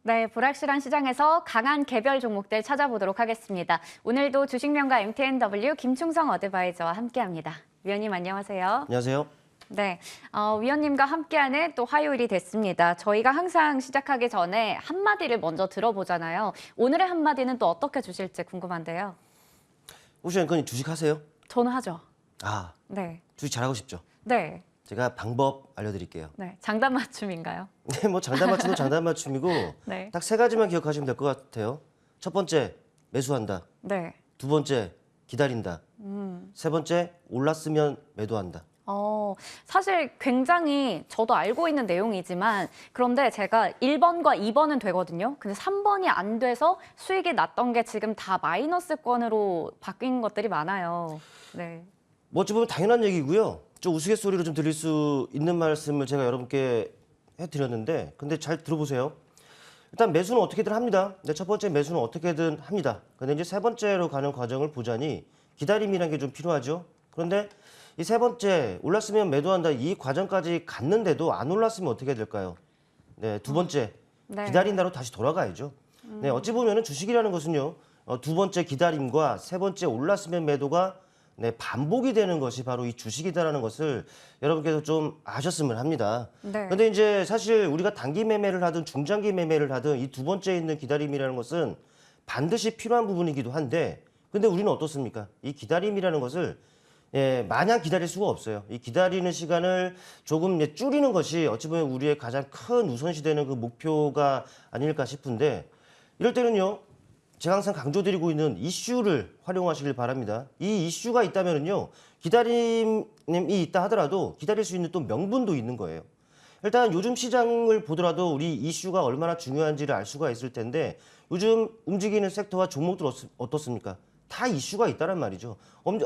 네, 불확실한 시장에서 강한 개별 종목들 찾아보도록 하겠습니다. 오늘도 주식명가 MTNW 김충성 어드바이저와 함께합니다. 위원님 안녕하세요. 안녕하세요. 네, 위원님과 함께하는 또 화요일이 됐습니다. 저희가 항상 시작하기 전에 한마디를 먼저 들어보잖아요. 오늘의 한마디는 또 어떻게 주실지 궁금한데요. 혹시 앵커님 주식 하세요? 저는 하죠. 아, 네, 주식 잘하고 싶죠? 네, 제가 방법 알려드릴게요. 네. 장단 맞춤인가요? 네, 뭐 장단 맞춤도 장단 맞춤이고 네, 딱 세 가지만 기억하시면 될 것 같아요. 첫 번째, 매수한다. 네. 두 번째, 기다린다. 세 번째, 올랐으면 매도한다. 사실 굉장히 저도 알고 있는 내용이지만 그런데 제가 1번과 2번은 되거든요. 근데 3번이 안 돼서 수익이 났던 게 지금 다 마이너스권으로 바뀐 것들이 많아요. 네. 뭐 어찌 보면 당연한 얘기고요. 좀 우스갯소리로 좀 드릴 수 있는 말씀을 제가 여러분께 해드렸는데 근데 잘 들어보세요. 일단 매수는 어떻게든 합니다. 네, 첫 번째 매수는 어떻게든 합니다. 근데 이제 세 번째로 가는 과정을 보자니 기다림이라는 게 좀 필요하죠. 그런데 이 세 번째 올랐으면 매도한다 이 과정까지 갔는데도 안 올랐으면 어떻게 될까요? 네, 두 번째 네. 기다린다로 다시 돌아가야죠. 네, 어찌 보면은 주식이라는 것은요. 두 번째 기다림과 세 번째 올랐으면 매도가 네, 반복이 되는 것이 바로 이 주식이다라는 것을 여러분께서 좀 아셨으면 합니다. 네. 근데 이제 사실 우리가 단기 매매를 하든 중장기 매매를 하든 이 두 번째에 있는 기다림이라는 것은 반드시 필요한 부분이기도 한데 근데 우리는 어떻습니까? 이 기다림이라는 것을 마냥 기다릴 수가 없어요. 이 기다리는 시간을 조금 줄이는 것이 어찌 보면 우리의 가장 큰 우선시 되는 그 목표가 아닐까 싶은데 이럴 때는요. 제가 항상 강조드리고 있는 이슈를 활용하시길 바랍니다. 이 이슈가 있다면요. 기다림이 있다 하더라도 기다릴 수 있는 또 명분도 있는 거예요. 일단 요즘 시장을 보더라도 우리 이슈가 얼마나 중요한지를 알 수가 있을 텐데 요즘 움직이는 섹터와 종목들 어떻습니까? 다 이슈가 있다란 말이죠.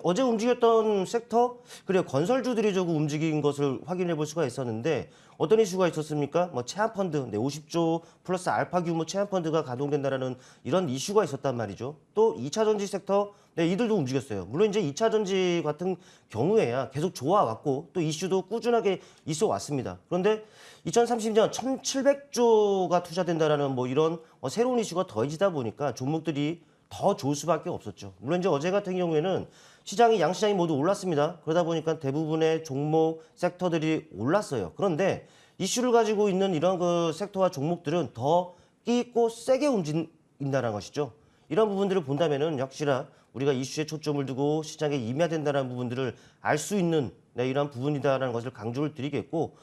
어제 움직였던 섹터, 그리고 건설주들이 조금 움직인 것을 확인해 볼 수가 있었는데 어떤 이슈가 있었습니까? 뭐 체한펀드, 50조 플러스 알파 규모 체한펀드가 가동된다라는 이런 이슈가 있었단 말이죠. 또 2차 전지 섹터, 이들도 움직였어요. 물론 이제 2차 전지 같은 경우에야 계속 좋아왔고 또 이슈도 꾸준하게 있어 왔습니다. 그런데 2030년 1,700조가 투자된다라는 뭐 이런 새로운 이슈가 더해지다 보니까 종목들이 더 좋을 수밖에 없었죠. 물론 이제 어제 같은 경우에는 양시장이 모두 올랐습니다. 그러다 보니까 대부분의 종목 섹터들이 올랐어요. 그런데 이슈를 가지고 있는 이런 그 섹터와 종목들은 더 끼 있고 세게 움직인다는 것이죠. 이런 부분들을 본다면은 역시나 우리가 이슈에 초점을 두고 시장에 임해야 된다는 부분들을 알 수 있는 이런 부분이다라는 것을 강조를 드리겠고,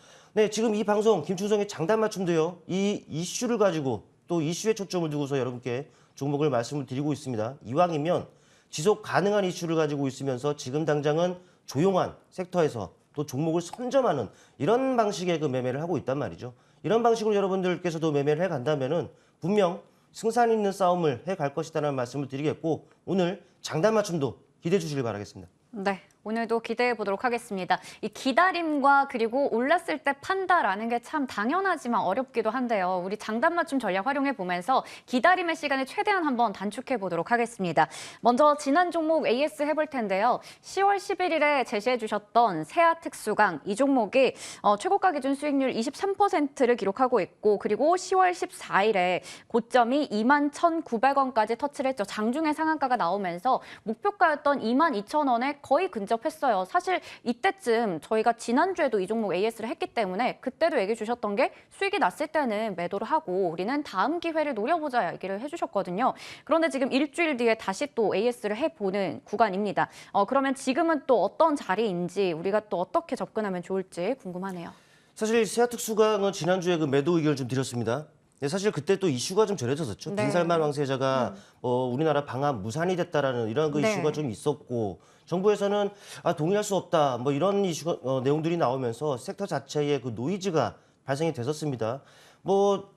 지금 이 방송 김충성의 장단 맞춤도요. 이 이슈를 가지고 또 이슈에 초점을 두고서 여러분께 종목을 말씀을 드리고 있습니다. 이왕이면 지속 가능한 이슈를 가지고 있으면서 지금 당장은 조용한 섹터에서 또 종목을 선점하는 이런 방식의 그 매매를 하고 있단 말이죠. 이런 방식으로 여러분들께서도 매매를 해간다면은 분명 승산 있는 싸움을 해갈 것이다라는 말씀을 드리겠고 오늘 장단 맞춤도 기대해 주시길 바라겠습니다. 네, 오늘도 기대해 보도록 하겠습니다. 이 기다림과 그리고 올랐을 때 판다라는 게 참 당연하지만 어렵기도 한데요. 우리 장단 맞춤 전략 활용해 보면서 기다림의 시간을 최대한 한번 단축해 보도록 하겠습니다. 먼저 지난 종목 AS 해볼 텐데요. 10월 11일에 제시해 주셨던 세아 특수강 이 종목이 최고가 기준 수익률 23%를 기록하고 있고 그리고 10월 14일에 고점이 21,900원까지 터치를 했죠. 장중에 상한가가 나오면서 목표가였던 22,000원에 거의 근접했어요. 사실 이때쯤 저희가 지난주에도 이 종목 AS를 했기 때문에 그때도 얘기해 주셨던 게 수익이 났을 때는 매도를 하고 우리는 다음 기회를 노려보자 얘기를 해주셨거든요. 그런데 지금 일주일 뒤에 다시 또 AS를 해보는 구간입니다. 그러면 지금은 또 어떤 자리인지 우리가 또 어떻게 접근하면 좋을지 궁금하네요. 사실 세아특수강은 지난주에 그 매도 의견을 좀 드렸습니다. 사실 그때 또 이슈가 좀 전해졌었죠. 네. 빈살만 왕세자가 우리나라 방한 무산이 됐다라는 이런 그 네. 이슈가 좀 있었고 정부에서는 동의할 수 없다 뭐 이런 이슈가 내용들이 나오면서 섹터 자체의 그 노이즈가 발생이 됐었습니다. 뭐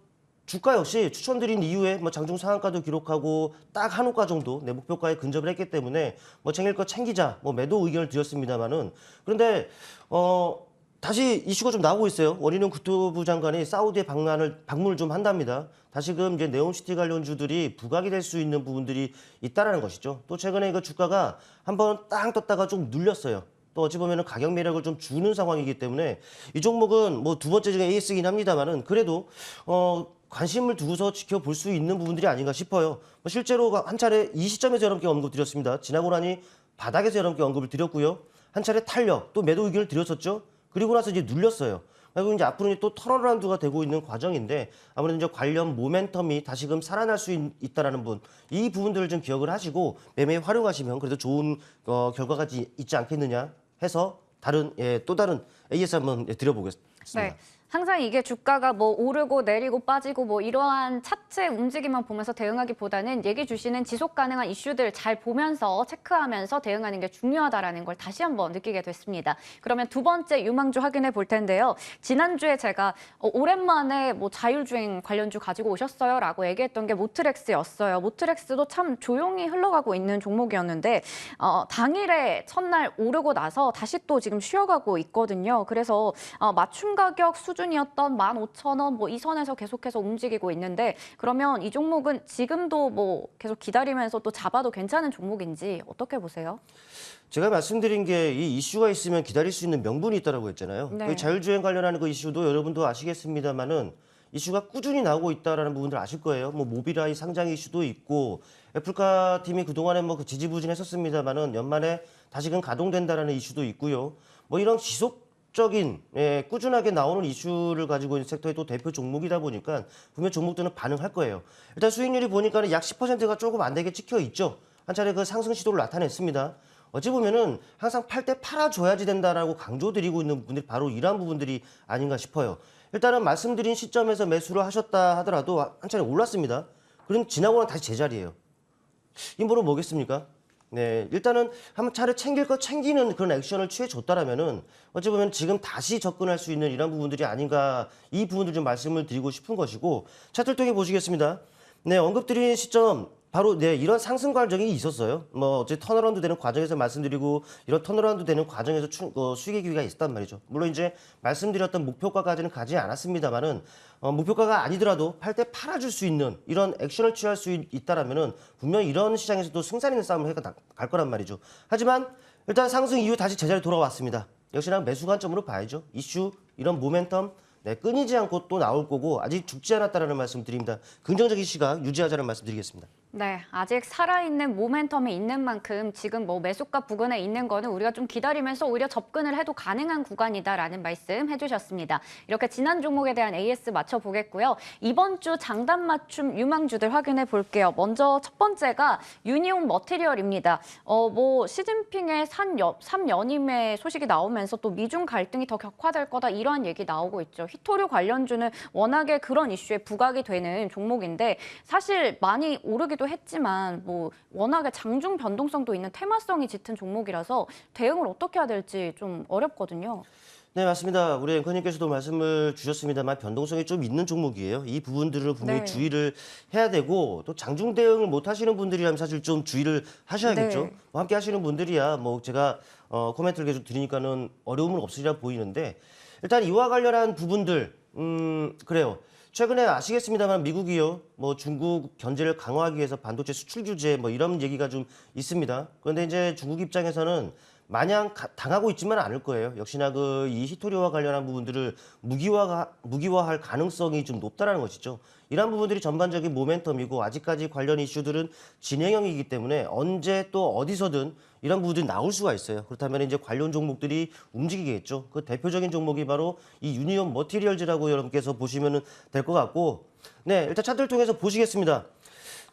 주가 역시 추천드린 이후에 뭐 장중 상한가도 기록하고 딱 한호가 정도 내 목표가에 근접을 했기 때문에 뭐 챙길 거 챙기자 뭐 매도 의견을 드렸습니다만은 그런데 다시 이슈가 좀 나오고 있어요. 원희룡 국토부 장관이 사우디에 방문을 좀 한답니다. 다시금 이제 네옴시티 관련주들이 부각이 될 수 있는 부분들이 있다라는 것이죠. 또 최근에 그 주가가 한번 땅 떴다가 좀 눌렸어요. 또 어찌 보면은 가격 매력을 좀 주는 상황이기 때문에 이 종목은 뭐 두 번째 중에 에이스긴 합니다만은 그래도 관심을 두고서 지켜볼 수 있는 부분들이 아닌가 싶어요. 뭐 실제로 한 차례 이 시점에서 여러분께 언급드렸습니다. 지나고 나니 바닥에서 여러분께 언급을 드렸고요. 한 차례 탄력, 또 매도 의견을 드렸었죠. 그리고 나서 이제 눌렸어요. 그리고 이제 앞으로 이제 또 턴어라운드가 되고 있는 과정인데 아무래도 이제 관련 모멘텀이 다시금 살아날 수 있다라는 부분, 이 부분들을 좀 기억을 하시고 매매에 활용하시면 그래도 좋은 결과가 있지 않겠느냐 해서 또 다른 AS 한번 드려보겠습니다. 네. 항상 이게 주가가 뭐 오르고 내리고 빠지고 뭐 이러한 차트의 움직임만 보면서 대응하기보다는 얘기 주시는 지속 가능한 이슈들 잘 보면서 체크하면서 대응하는 게 중요하다라는 걸 다시 한번 느끼게 됐습니다. 그러면 두 번째 유망주 확인해 볼 텐데요. 지난주에 제가 오랜만에 뭐 자율주행 관련주 가지고 오셨어요라고 얘기했던 게 모트렉스였어요. 모트렉스도 참 조용히 흘러가고 있는 종목이었는데 당일에 첫날 오르고 나서 다시 또 지금 쉬어가고 있거든요. 그래서 맞춤 가격 수준이었던 15,000원 뭐 이 선에서 계속해서 움직이고 있는데 그러면 이 종목은 지금도 뭐 계속 기다리면서 또 잡아도 괜찮은 종목인지 어떻게 보세요? 제가 말씀드린 게 이 이슈가 있으면 기다릴 수 있는 명분이 있다고 했잖아요. 네. 그 자율주행 관련하는 그 이슈도 여러분도 아시겠습니다만은 이슈가 꾸준히 나오고 있다라는 부분들 아실 거예요. 뭐 모비라이 상장 이슈도 있고 애플카 팀이 그동안에 뭐 그 지지부진했었습니다만은 연말에 다시금 가동된다라는 이슈도 있고요. 뭐 이런 지속적인 꾸준하게 나오는 이슈를 가지고 있는 섹터의 또 대표 종목이다 보니까 분명 종목들은 반응할 거예요. 일단 수익률이 보니까는 약 10%가 조금 안 되게 찍혀 있죠. 한 차례 그 상승 시도를 나타냈습니다. 어찌 보면은 항상 팔 때 팔아줘야지 된다라고 강조드리고 있는 부분들이 바로 이러한 부분들이 아닌가 싶어요. 일단은 말씀드린 시점에서 매수를 하셨다 하더라도 한 차례 올랐습니다. 그럼 지나고는 다시 제자리예요. 인보는 뭐겠습니까? 네, 일단은 한 차례 챙길 거 챙기는 그런 액션을 취해줬다라면은 어찌 보면 지금 다시 접근할 수 있는 이런 부분들이 아닌가, 이 부분들 좀 말씀을 드리고 싶은 것이고, 차트를 통해 보시겠습니다. 네, 언급드린 시점 바로 이런 상승 과정이 있었어요. 뭐 어제 턴어라운드 되는 과정에서 말씀드리고 이런 턴어라운드 되는 과정에서 수익의 기회가 있었단 말이죠. 물론 이제 말씀드렸던 목표가까지는 가지 않았습니다만은 목표가가 아니더라도 팔 때 팔아줄 수 있는 이런 액션을 취할 수 있다라면은 분명히 이런 시장에서도 승산 있는 싸움을 갈 거란 말이죠. 하지만 일단 상승 이후 다시 제자리 돌아왔습니다. 역시나 매수 관점으로 봐야죠. 이슈 이런 모멘텀. 네, 끊이지 않고 또 나올 거고 아직 죽지 않았다라는 말씀 드립니다. 긍정적인 시각 유지하자는 말씀 드리겠습니다. 네, 아직 살아있는 모멘텀이 있는 만큼 지금 뭐 매수가 부근에 있는 거는 우리가 좀 기다리면서 오히려 접근을 해도 가능한 구간이다라는 말씀 해주셨습니다. 이렇게 지난 종목에 대한 AS 맞춰보겠고요. 이번 주 장단 맞춤 유망주들 확인해 볼게요. 먼저 첫 번째가 유니온 머티리얼입니다. 뭐 시진핑의 3연임의 소식이 나오면서 또 미중 갈등이 더 격화될 거다 이러한 얘기 나오고 있죠. 휘토류 관련주는 워낙에 그런 이슈에 부각이 되는 종목인데 사실 많이 오르기도 했지만 뭐 워낙에 장중 변동성도 있는 테마성이 짙은 종목이라서 대응을 어떻게 해야 될지 좀 어렵거든요. 네, 맞습니다. 우리 앵커님께서도 말씀을 주셨습니다만 변동성이 좀 있는 종목이에요. 이 부분들을 분명히 네. 주의를 해야 되고 또 장중 대응을 못 하시는 분들이라면 사실 좀 주의를 하셔야겠죠. 네. 뭐 함께 하시는 분들이야 뭐 제가 코멘트를 계속 드리니까는 어려움은 없으리라 보이는데 일단 이와 관련한 부분들 그래요. 최근에 아시겠습니다만 미국이요, 뭐 중국 견제를 강화하기 위해서 반도체 수출 규제 뭐 이런 얘기가 좀 있습니다. 그런데 이제 중국 입장에서는 마냥 당하고 있지만 않을 거예요. 역시나 이 히토리와 관련한 부분들을 무기화할 가능성이 좀 높다라는 것이죠. 이러한 부분들이 전반적인 모멘텀이고 아직까지 관련 이슈들은 진행형이기 때문에 언제 또 어디서든 이런 부분들이 나올 수가 있어요. 그렇다면 이제 관련 종목들이 움직이겠죠. 그 대표적인 종목이 바로 이 유니온 머티리얼즈라고 여러분께서 보시면 될 것 같고, 네, 일단 차트를 통해서 보시겠습니다.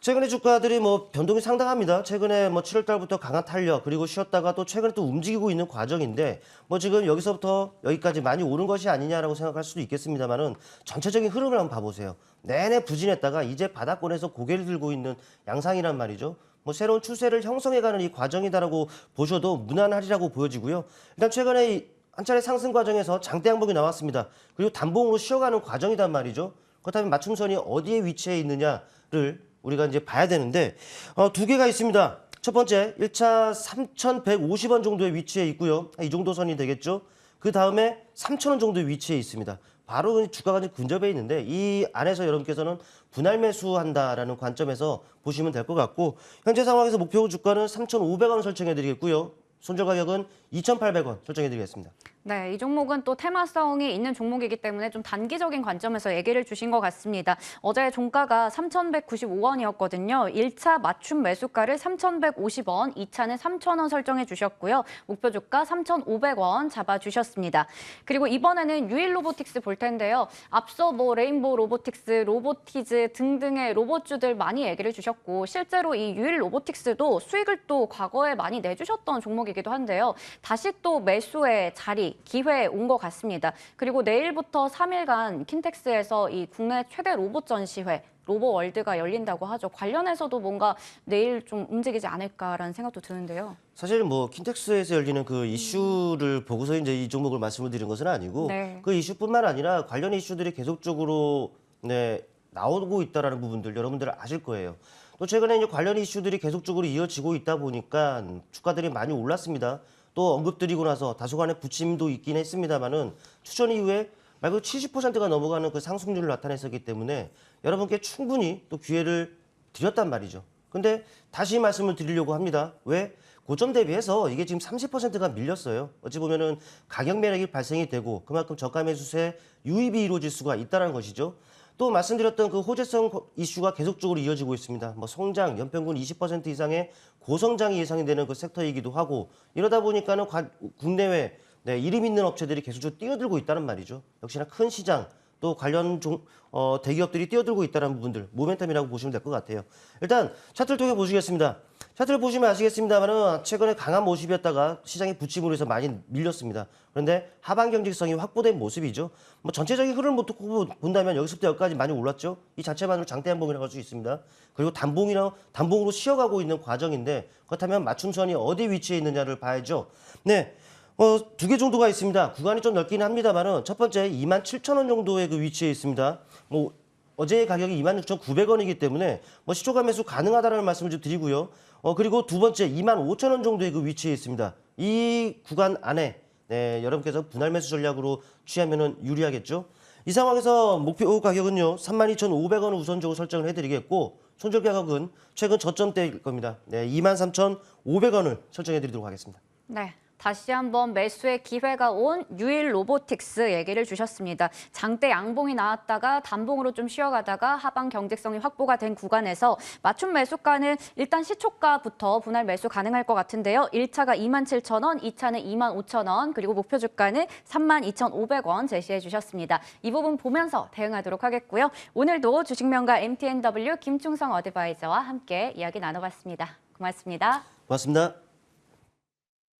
최근에 주가들이 뭐 변동이 상당합니다. 최근에 뭐 7월 달부터 강한 탄력 그리고 쉬었다가 또 최근에 또 움직이고 있는 과정인데 뭐 지금 여기서부터 여기까지 많이 오른 것이 아니냐라고 생각할 수도 있겠습니다만은 전체적인 흐름을 한번 봐보세요. 내내 부진했다가 이제 바닥권에서 고개를 들고 있는 양상이란 말이죠. 뭐 새로운 추세를 형성해가는 이 과정이다라고 보셔도 무난하리라고 보여지고요. 일단 최근에 한 차례 상승 과정에서 장대 양봉이 나왔습니다. 그리고 단봉으로 쉬어가는 과정이단 말이죠. 그렇다면 맞춤선이 어디에 위치해 있느냐를 우리가 이제 봐야 되는데 두 개가 있습니다. 첫 번째 1차 3,150원 정도의 위치에 있고요. 이 정도 선이 되겠죠. 그 다음에 3,000원 정도의 위치에 있습니다. 바로 주가가 근접해 있는데 이 안에서 여러분께서는 분할 매수한다라는 관점에서 보시면 될 것 같고 현재 상황에서 목표 주가는 3,500원 설정해 드리겠고요. 손절 가격은 2,800원 설정해 드리겠습니다. 네, 이 종목은 또 테마성이 있는 종목이기 때문에 좀 단기적인 관점에서 얘기를 주신 것 같습니다. 어제 종가가 3,195원이었거든요. 1차 맞춤 매수가를 3,150원, 2차는 3,000원 설정해 주셨고요. 목표 주가 3,500원 잡아주셨습니다. 그리고 이번에는 유일 로보틱스 볼 텐데요. 앞서 뭐 레인보우 로보틱스, 로보티즈 등등의 로봇주들 많이 얘기를 주셨고 실제로 이 유일 로보틱스도 수익을 또 과거에 많이 내주셨던 종목이기도 한데요. 다시 또 매수의 자리, 기회에 온 것 같습니다. 그리고 내일부터 3일간 킨텍스에서 이 국내 최대 로봇 전시회 로보월드가 열린다고 하죠. 관련해서도 뭔가 내일 좀 움직이지 않을까라는 생각도 드는데요. 사실 뭐 킨텍스에서 열리는 그 이슈를 보고서 이제 이 종목을 말씀을 드린 것은 아니고 네. 그 이슈뿐만 아니라 관련 이슈들이 계속적으로 나오고 있다라는 부분들 여러분들 아실 거예요. 또 최근에 이제 관련 이슈들이 계속적으로 이어지고 있다 보니까 주가들이 많이 올랐습니다. 또 언급드리고 나서 다소간의 부침도 있긴 했습니다만은 추천 이후에 말 그대로 70%가 넘어가는 그 상승률을 나타냈었기 때문에 여러분께 충분히 또 기회를 드렸단 말이죠. 근데 다시 말씀을 드리려고 합니다. 왜? 고점 대비해서 이게 지금 30%가 밀렸어요. 어찌 보면은 가격 매력이 발생이 되고 그만큼 저가 매수세 유입이 이루어질 수가 있다는 것이죠. 또 말씀드렸던 그 호재성 이슈가 계속적으로 이어지고 있습니다. 뭐 성장, 연평균 20% 이상의 고성장이 예상이 되는 그 섹터이기도 하고 이러다 보니까는 국내외 이름 있는 업체들이 계속적으로 뛰어들고 있다는 말이죠. 역시나 큰 시장 또 관련 대기업들이 뛰어들고 있다는 부분들 모멘텀이라고 보시면 될 것 같아요. 일단 차트를 통해 보시겠습니다. 차트를 보시면 아시겠습니다만은 최근에 강한 모습이었다가 시장의 부침으로 해서 많이 밀렸습니다. 그런데 하방 경직성이 확보된 모습이죠. 뭐 전체적인 흐름을 놓고 본다면 여기서부터 여기까지 많이 올랐죠. 이 자체만으로 장대 한봉이라고 할 수 있습니다. 그리고 단봉으로 쉬어가고 있는 과정인데 그렇다면 맞춤선이 어디 위치해 있느냐를 봐야죠. 네. 두 개 정도가 있습니다. 구간이 좀 넓긴 합니다만은 첫 번째 27,000원 정도의 그 위치에 있습니다. 뭐 어제의 가격이 26,900원이기 때문에 뭐 시초가 매수 가능하다라는 말씀을 좀 드리고요. 그리고 두 번째 25,000원 정도의 그 위치에 있습니다. 이 구간 안에 여러분께서 분할 매수 전략으로 취하면은 유리하겠죠. 이 상황에서 목표 가격은요 32,500원 우선적으로 설정을 해드리겠고 손절 가격은 최근 저점대일 겁니다. 23,500원을 설정해드리도록 하겠습니다. 네. 다시 한번 매수의 기회가 온 유일 로보틱스 얘기를 주셨습니다. 장대 양봉이 나왔다가 단봉으로 좀 쉬어가다가 하방 경직성이 확보가 된 구간에서 맞춤 매수가는 일단 시초가부터 분할 매수 가능할 것 같은데요. 1차가 27,000원, 2차는 25,000원, 그리고 목표 주가는 32,500원 제시해 주셨습니다. 이 부분 보면서 대응하도록 하겠고요. 오늘도 주식명가 MTNW 김충성 어드바이저와 함께 이야기 나눠봤습니다. 고맙습니다. 고맙습니다.